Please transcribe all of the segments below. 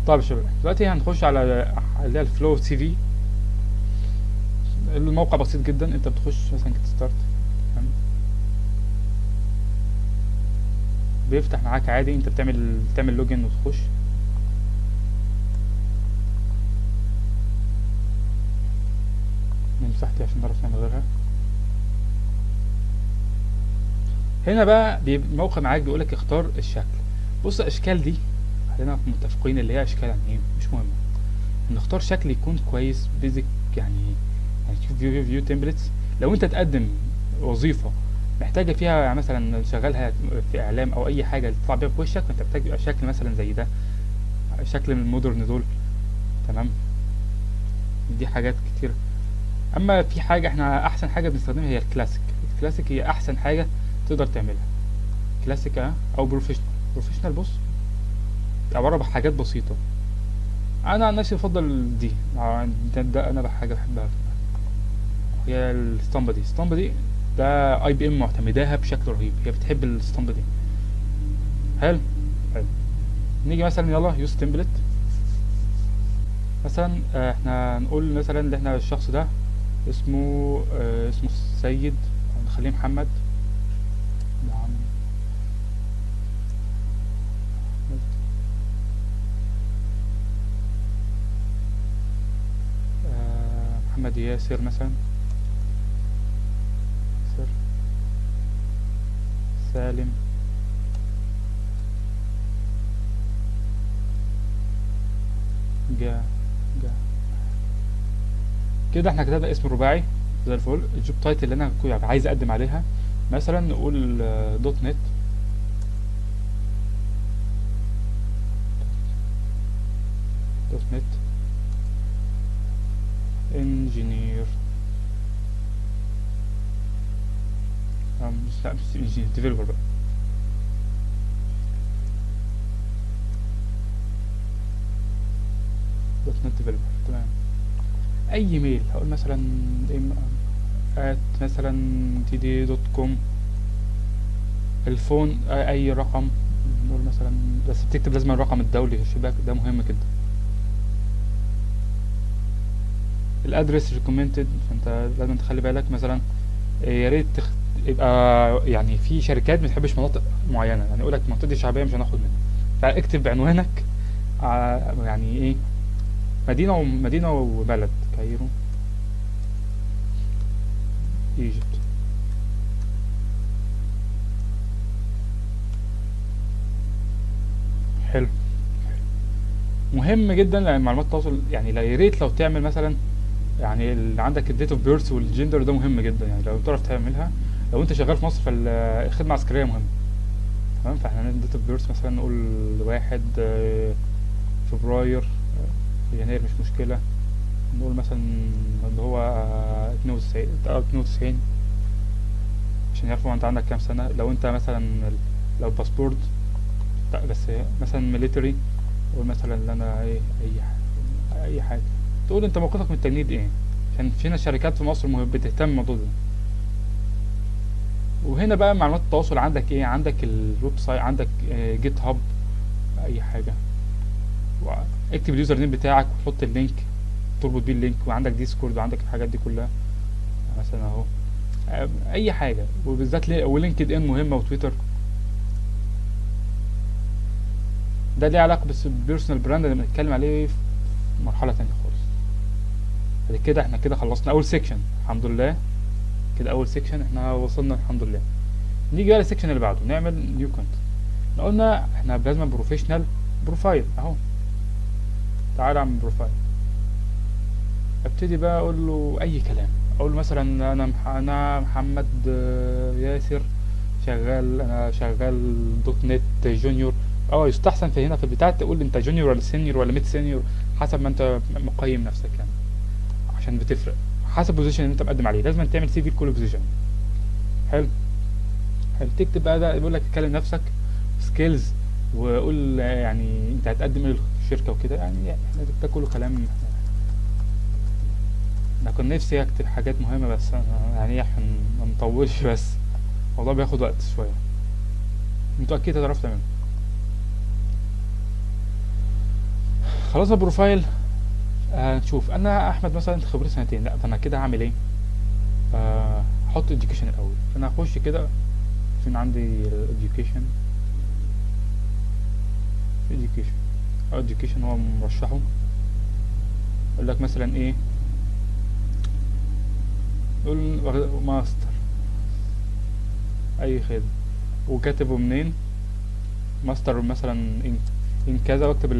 طيب يا شباب، دلوقتي هنخش على اللي هي الفلو سي في. الموقع بسيط جدا، انت بتخش مثلا كده ستارت، تمام، بيفتح معاك عادي، انت بتعمل لوجن وتخش. نمسح دي عشان نعرف نعمل غيرها. هنا بقى الموقع معاك بيقولك اختار الشكل. بص الاشكال دي خلينا متفقين اللي هي اشكال يعني ايه مش مهمه، نختار شكل يكون كويس بيزك يعني تشوف فيو تمبلتس. لو انت تقدم وظيفه محتاجه فيها مثلا شغالها في اعلام او اي حاجه تطلع بيها بوشك، فانت محتاج يبقى شكل مثلا زي ده، شكل من المودرن دول، تمام. دي حاجات كتير. اما في حاجه احنا احسن حاجه بنستخدمها هي الكلاسيك. الكلاسيك هي احسن حاجه تقدر تعملها. كلاسيك او بروفيشنال. بروفيشنال بص عباره بحاجات بسيطه. انا عن نفسي بفضل دي، ده انا حاجه بحبها. هي الاسطمبة دي ده اي بي ام معتمداها بشكل رهيب، هي بتحب الاسطمبة دي. حلو. حلو. نيجي مثلا يلا يوز تمبلت. مثلا احنا نقول مثلا ان احنا الشخص ده اسمه سيد، نخليه محمد. محمد محمد ياسر مثلا. ياسر سالم جا جا كده احنا كتبنا اسم الرباعي زي الفل. الجوب تايتل اللي انا كنت عايز اقدم عليها مثلا نقول دوت نت دوت نت انجينير. مش لا مش انجينير، ديفيلوبر بقى. دوت نت ديفيلوبر، تمام. اي ميل هقول مثلا مثلا td.com. الفون اي رقم نقول مثلا، بس بتكتب لازم الرقم الدولي الشباك ده مهم جدا. الادرس ريكومندد، فانت لازم تخلي بالك مثلا يا ريت يبقى يعني في شركات ما بتحبش مناطق معينه، يعني يقول لك المنطقه دي شعبيه مش هناخد منها، فاكتب عنوانك يعني ايه مدينه وبلد. كايرو ايجيبت. حلو. مهم جدا لان معلومات التواصل يعني يا ريت لو تعمل مثلا يعني اللي عندك الديت اوف بيرث والجندر ده مهم جدا، يعني لو تعرف تعملها. لو انت شغال في مصر فالخدمه العسكريه مهمه، تمام. فاحنا هنعمل ديت اوف بيرث مثلا نقول 1 فبراير، يناير مش مشكله. نقول مثلا اللي هو 92 عشان يعرفوا انت عندك كام سنه. لو انت مثلا لو باسبورت بس مثلا ميليتري، قول مثلا ان انا ايه اي حاجه. تقول انت موقفك من التجنيد ايه، عشان فينا شركات في مصر بتهتم بالموضوع ده. وهنا بقى معلومات التواصل عندك ايه، عندك الويب سايت، عندك جيت هاب، اي حاجه. اكتب اليوزر نيم بتاعك وحط اللينك تربط بيه اللينك، وعندك ديسكورد وعندك الحاجات دي كلها مثلا اهو. اي حاجه، وبالذات ولينكد ان مهمه وتويتر. ده ليه علاقه بس بالبيرسونال براند اللي بنتكلم عليه في مرحله تانية خالص. بعد كده احنا كده خلصنا اول سيكشن الحمد لله. كده اول سيكشن احنا وصلنا الحمد لله. نيجي بقى للسيكشن اللي بعده، نعمل نيو كونتنت. احنا قلنا احنا لازم بروفيشنال بروفايل اهو. تعالى اعمل بروفايل. ابتدي بقى اقول له اي كلام. اقول له مثلا انا محمد ياسر، انا شغال دوت نت جونيور. يستحسن في هنا في البتاع تقول لي انت جونيور ولا سينيور ولا ميد سينيور، حسب ما انت مقيم نفسك يعني، عشان بتفرق حسب البوزيشن اللي انت مقدم عليه. لازم تعمل سي في لكل بوزيشن. حلو. حلو. تكتب بقى ده يقول لك تكلم نفسك سكيلز، وقول يعني انت هتقدم ايه للشركه وكده، يعني احنا ده كله كلام. انا كنت نفسي اكتب حاجات مهمه بس يعني ايه عشان ما نطولش، بس الموضوع بياخد وقت شويه. انتوا اكيد هتعرفوا تعملوا. خلاص البروفايل. نشوف انا احمد مثلا خبرتي سنتين، لا فانا كده هعمل ايه؟ احط education الاول. فانا هخش كده فين عندي education. education هو مرشحه. اقول لك مثلا ايه، قول ماستر اي خدمه، وكاتبه منين ماستر مثلا ان كذا، واكتب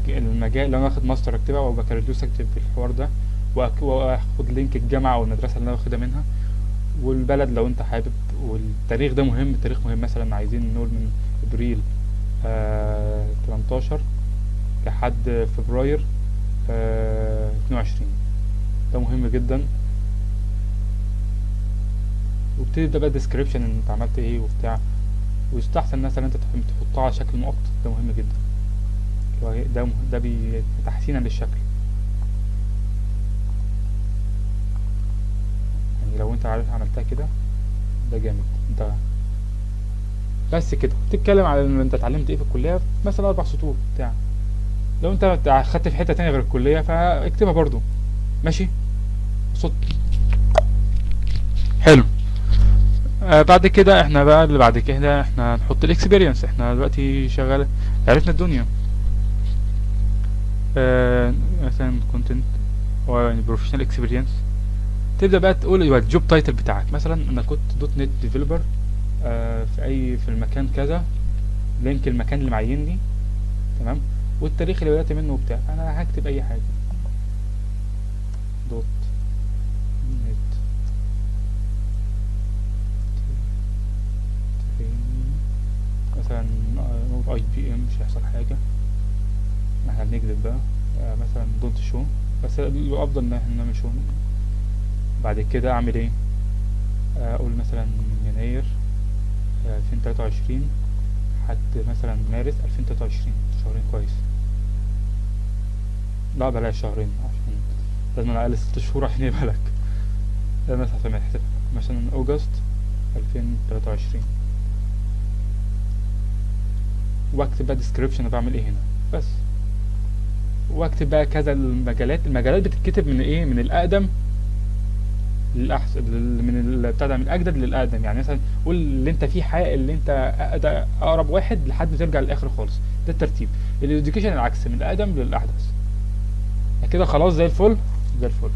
المجال اللي انا واخد ماستر اكتبها، او بكالوريوس اكتب في الحوار ده، واخد لينك الجامعه او المدرسه اللي انا واخدها منها، والبلد لو انت حابب، والتاريخ ده مهم، التاريخ مهم. مثلا عايزين نقول من ابريل 18 لحد فبراير 22، ده مهم جدا. وبتبدا بقى ديسكريبشن انت عملت ايه وبتاع، ويستحسن مثلا انت تحطها على شكل نقط، ده مهم جدا. ده تحسينا للشكل. يعني لو انت عارف عملتها كده ده جامد. انت بس كده تتكلم على ان انت اتعلمت ايه في الكليه، مثلا 4 سطور بتاع. لو انت خدت في حته تانية غير الكليه فاكتبها برضو، ماشي. صوت حلو. بعد كده احنا بقى اللي بعد كده احنا هنحط الاكسبيرينس. احنا دلوقتي شغال، عرفنا الدنيا. مثلا كونتنت يعني بروفيشنال اكسبيرينس. تبدا بقى تقول ايوه الجوب تايتل بتاعك. مثلا انا كنت دوت نت ديفلوبر في المكان كذا، لينك المكان اللي معيني، تمام، والتاريخ اللي بدات منه وبتاع. انا هكتب اي حاجه دوت نت مثلا، نقول اي بي ام، مش هيحصل حاجه. احنا هنكتب بقى مثلا دونت شو، بس الافضل ان احنا نعمل شو. بعد كده اعمل ايه؟ اقول مثلا يناير 2023 لحد مثلا مارس 2023، شهرين كويس. لا بلاش شهرين، عشان لازم على الاقل 6 شهور عشان يبقى لك. ده مثلا عشان نحسب مثلا اوجست 2023، واكتب بقى ديسكريبشن بعمل ايه هنا بس. واكتب بقى كذا المجالات بتتكتب من ايه، من الاقدم للاحسن، من بتاع ده، من الاجدد للاقدم. يعني مثلا قول اللي انت فيه حق، اللي انت اقرب واحد لحد ما ترجع للاخر خالص، ده الترتيب. الاديوكيشن العكس، من الاقدم للاحدث. كده خلاص زي الفل زي الفل.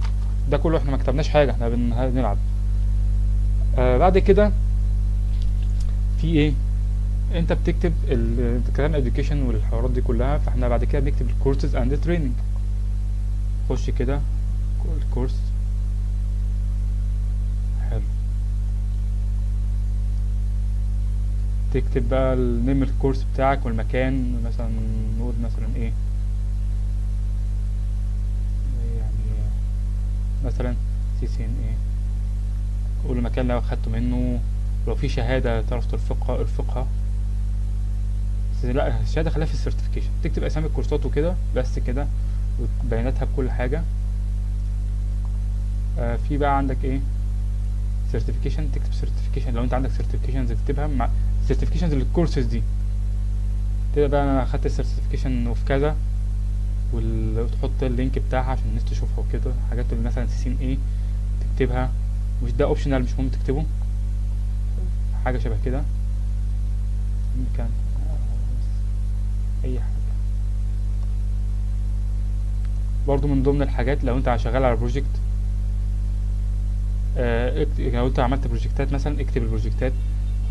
ده كله احنا ما كتبناش حاجه، احنا بنلعب. بعد كده في ايه، انت بتكتب الكلام education والحوارات دي كلها. فاحنا بعد كده بنكتب الكورسز اند تريننج. خش كده الكورس، حلو. تكتب بقى النيم الكورس بتاعك والمكان، مثلا نقول مثلا ايه يعني، مثلا CCNA. قول المكان اللي اخدته منه، ولو في شهادة تعرف ارفقها. بس لا، الشهادة خليها في السيرتيفيكيشن. تكتب اسامي الكورسات وكده بس كده، وبياناتها بكل حاجة. في بقى عندك ايه سيرتيفيكيشن، تكتب سيرتيفيكيشن. لو انت عندك سيرتيفيكيشنز تكتبها مع سيرتيفيكيشنز للكورسز دي. تبقى بقى انا اخدت السيرتيفيكيشن وفي كذا، وتحط اللينك بتاعها عشان الناس تشوفها وكده. حاجات اللي مثلا CCNA تكتبها، مش ده اوبشنال، مش مهم تكتبه، حاجة شبه كده. كان اي حاجة برضو من ضمن الحاجات. لو انت شغال على بروجكت، لو انت عملت بروجكتات مثلا، اكتب البروجكتات،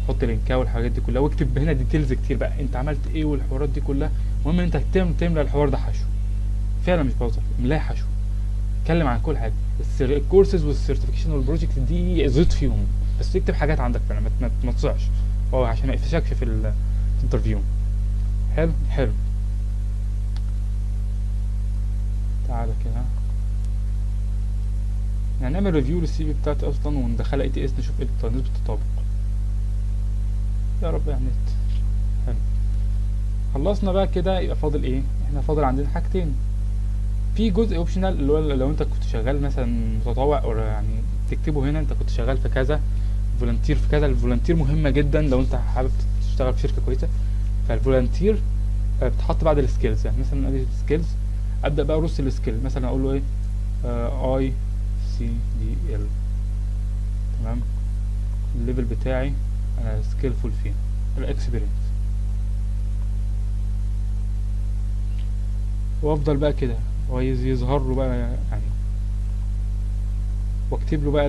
حط لينكها والحاجات دي كلها، واكتب هنا ديتيلز كتير بقى انت عملت ايه والحوارات دي كلها. المهم انت تملى الحوار ده حشو، فعلا مش بهزر، املاه حشو. اتكلم عن كل حاجه، الكورسز والسيرتيفيكيشن والبروجكت دي زيط فيهم، بس اكتب حاجات عندك فعلا، ما تصعش هو عشان ما يقفشكش في الانترفيو. حلو حلو. تعالى كده يعني نعمل ريفيو للسي في بتاعتي اصلا، وندخلها ATS نشوف ايه نسبة التطابق. يا رب يعني. حلو، خلصنا بقى كده. يبقى فاضل ايه؟ احنا فاضل عندنا حاجتين. في جزء اوبشنال، اللي هو لو انت كنت شغال مثلا متطوع، او يعني تكتبه هنا انت كنت شغال في كذا، فولنتير في كذا. الفولنتير مهمة جدا لو انت حابب تشتغل في شركة كويسة. فالفولنتير بتحط بعد السكيلز. يعني مثلا ادي السكيلز، ابدا بقى ارص السكيل، مثلا اقول له ايه اي سي دي ال. تمام. الليفل بتاعي انا سكيلفول فيه الاكسبيرينس، وافضل بقى كده ويظهر له بقى يعني، واكتب له بقى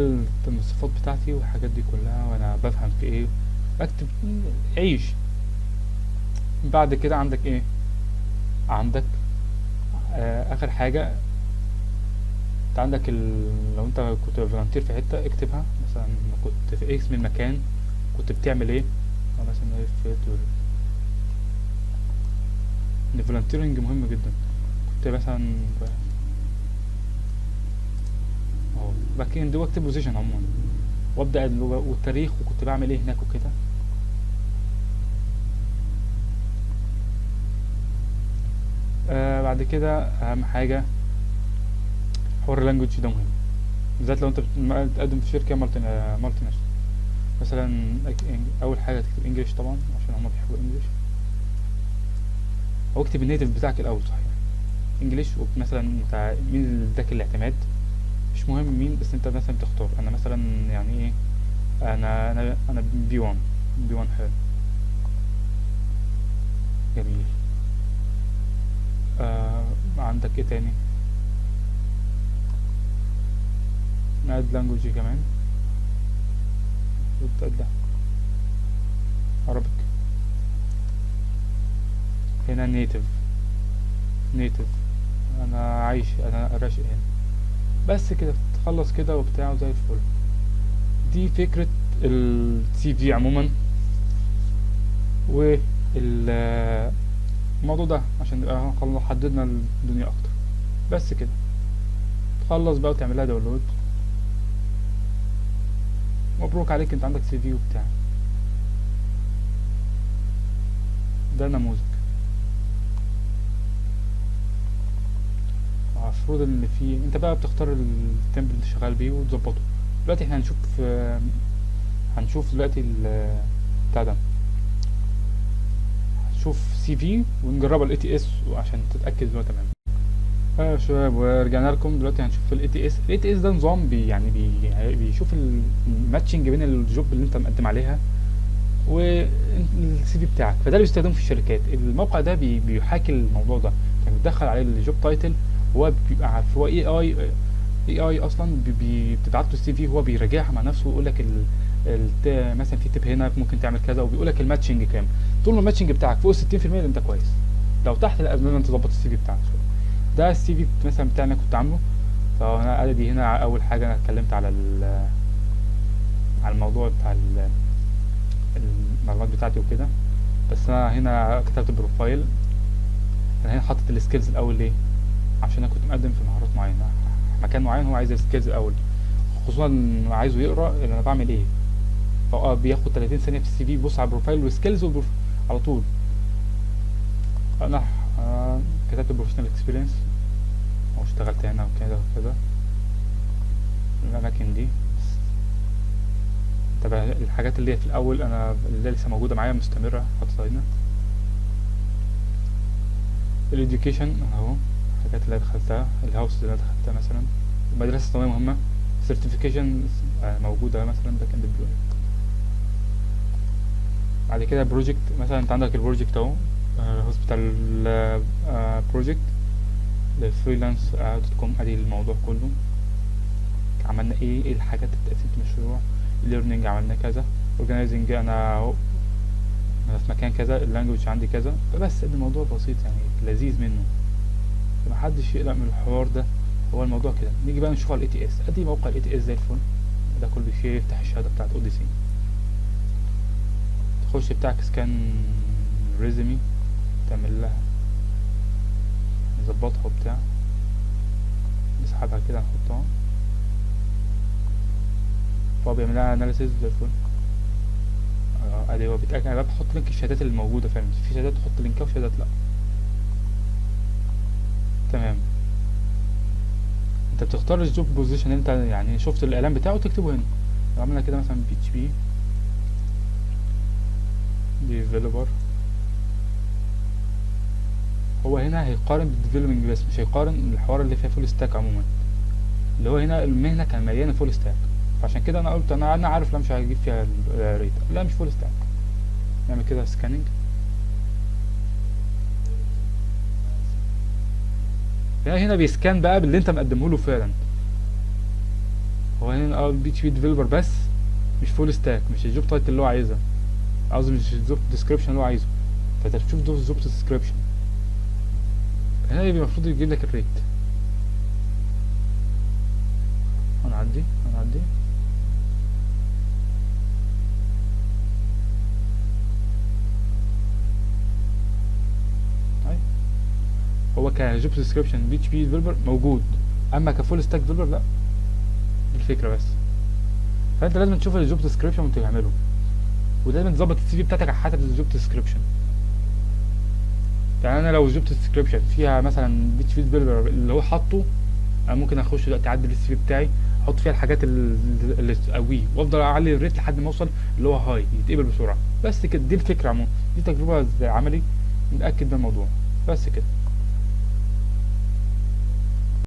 الصفات بتاعتي والحاجات دي كلها وانا بفهم في ايه، بكتب عيش. بعد كده عندك ايه؟ عندك اخر حاجه، انت عندك لو انت كنت فولنتير في حته اكتبها، مثلا كنت في اسم المكان كنت بتعمل ايه، او مثلا ايه في الفولنتيرنج مهم جدا. كنت مثلا اهو باك اند، واكتب بوزيشن عموما، وابدا والتاريخ وكنت بعمل ايه هناك وكده. بعد كده اهم حاجه حوار اللانجوج ده مهم، بالذات لو انت بتقدم في شركه مالتي ناشونال. مثلا اول حاجه تكتب انجلش طبعا عشان هما بيحبوا انجلش، او اكتب النيتف بتاعك الاول صحيح انجلش. مثلا انت مين اللي اداك الاعتماد، مش مهم مين، بس انت مثلا تختار انا مثلا يعني ايه، انا بي 1 بي 1 حلو جميل. عندك ايه تاني؟ نقد لانجوج كمان، وتقدم عربيك. هنا نيتف انا عايش، انا راشق هنا. بس كده تخلص كده وبتاع زي الفل. دي فكرة السي في عموما، والموضوع ده عشان نبقى حددنا الدنيا اكتر. بس كده تخلص بقى وتعملها داونلود. مبروك عليك، انت عندك سي في وبتاع. ده نموذج. المفروض ان في انت بقى بتختار التمبل اللي شغال بيه وتظبطه. دلوقتي احنا هنشوف دلوقتي بتاع ده، هنشوف سي في ونجربها الاي تي اس عشان تتاكد ان هو تمام. يا شباب ورجعنا لكم. دلوقتي هنشوف الاي تي اس. الاي تي اس ده نظام يعني بيشوف الماتشنج بين الجوب اللي انت مقدم عليها والسي في بتاعك. فده اللي بيستخدمه في الشركات. الموقع ده بيحاكي الموضوع ده، يعني بتدخل عليه الجوب تايتل، هو بيبقى عارف هو اي اصلا بتبعت له السي في، هو بيراجعها مع نفسه ويقول لك مثلا في تيب هنا ممكن تعمل كذا، وبيقول لك الماتشنج كام. طول ما الماتشنج بتاعك فوق 60% انت كويس، لو تحت لا لازم تظبط السي في بتاعك شويه. ده السي في مثلا بتاعي انا كنت عامله. فانا ادي هنا اول حاجه انا اتكلمت على على الموضوع بتاع المعلومات بتاعتي وكده. بس انا هنا كتبت بروفايل. انا هنا حاطط السكيلز الاول ليه؟ عشان انا كنت مقدم في مهارات معينه، مكان معين هو عايز السكيلز الاول، خصوصا انه عايزه يقرا اللي انا بعمل ايه. فهو بياخد 30 ثانيه في السي في، يبص على البروفايل والسكيلز على طول. انا كتبت بروفيشنال اكسبيرينس واشتغلت هنا وكذا وكذا الاماكن دي. طبعا الحاجات اللي هي في الاول انا اللي لسه موجوده معايا مستمره حاططها هنا. الاديوكيشن اهو، الحاجات اللي انا دخلتها، الهاوس اللي انا دخلتها مثلا، المدرسه الثانويه مهمه، سيرتيفيكيشن موجوده مثلا باك اند بلوي. بعد كده بروجكت، مثلا انت عندك البروجكت اهو، هوسبيتال بروجكت للفريلانس دوت كوم. ادي الموضوع كله، عملنا ايه الحاجات اللي بتقسم المشروع. الليرنينج عملنا كذا، اورجانيزنج انا اهو انا في مكان كذا، اللانجوج عندي كذا. بس الموضوع بسيط يعني لذيذ منه، محدش يقلق من الحوار ده. هو الموضوع كده. نيجي بقى نشوف على الاي تي اس. ادي موقع الاي تي اس زي الفل. ده كل شيء، يفتح الشهاده بتاعت اوديسي، تخش بتاعك سكان ريزمي، تعمل لها نظبطها وبتاع، نسحبها كده نحطها، فهو بيعمل لها اناليسيز زي الفل. ادي هو بيتاكد. انا بحط لينك الشهادات اللي موجوده، فاهم؟ في شهادات تحط لينكها وشهادات لا. تمام. انت بتختار الجوب بوزيشن انت يعني شفت الاعلان بتاعه تكتبه هنا. لو عملنا كده مثلا بي اتش بي ديفلوبر، هو هنا هيقارن بالديفلوبينج بس، مش هيقارن الحوار اللي فيها فول ستاك عموما، اللي هو هنا المهنه كان مليانه فول ستاك. فعشان كده انا قلت انا عارف لا مش هجيب فيها الريت، لا مش فول ستاك. نعمل كده سكاننج. هنا بيسكان بقى باللي انت مقدمه له فعلا. هو هنا بي اتش بي ديفلوبر بس، مش فول ستاك، مش الجوب تايتل اللي هو عايزها، قصدي مش الجوب ديسكريبشن اللي هو عايزه. فانت تشوف ده الجوب ديسكريبشن، هنا يبقى المفروض يجيب لك الريت. هنعدي. طيب هو كجوب ديسكريبشن بي اتش بي ديفلوبر موجود، اما كفول ستاك ديفلوبر لا. دي الفكره بس. فانت لازم تشوف الجوب ديسكريبشن وانت تعمله، ولازم تظبط السي في بتاعتك على حسب الجوب ديسكريبشن. يعني انا لو الجوب ديسكريبشن فيها مثلا بي اتش بي ديفلوبر اللي هو حاطه، انا ممكن اخش دلوقتي اعدل السي في بتاعي، احط فيها الحاجات اللي تقويه، وافضل اعلي الريت لحد ما اوصل اللي هو هاي يتقبل بسرعه. بس كده، دي الفكره عموما، دي تجربه عملي متاكد من الموضوع. بس كده.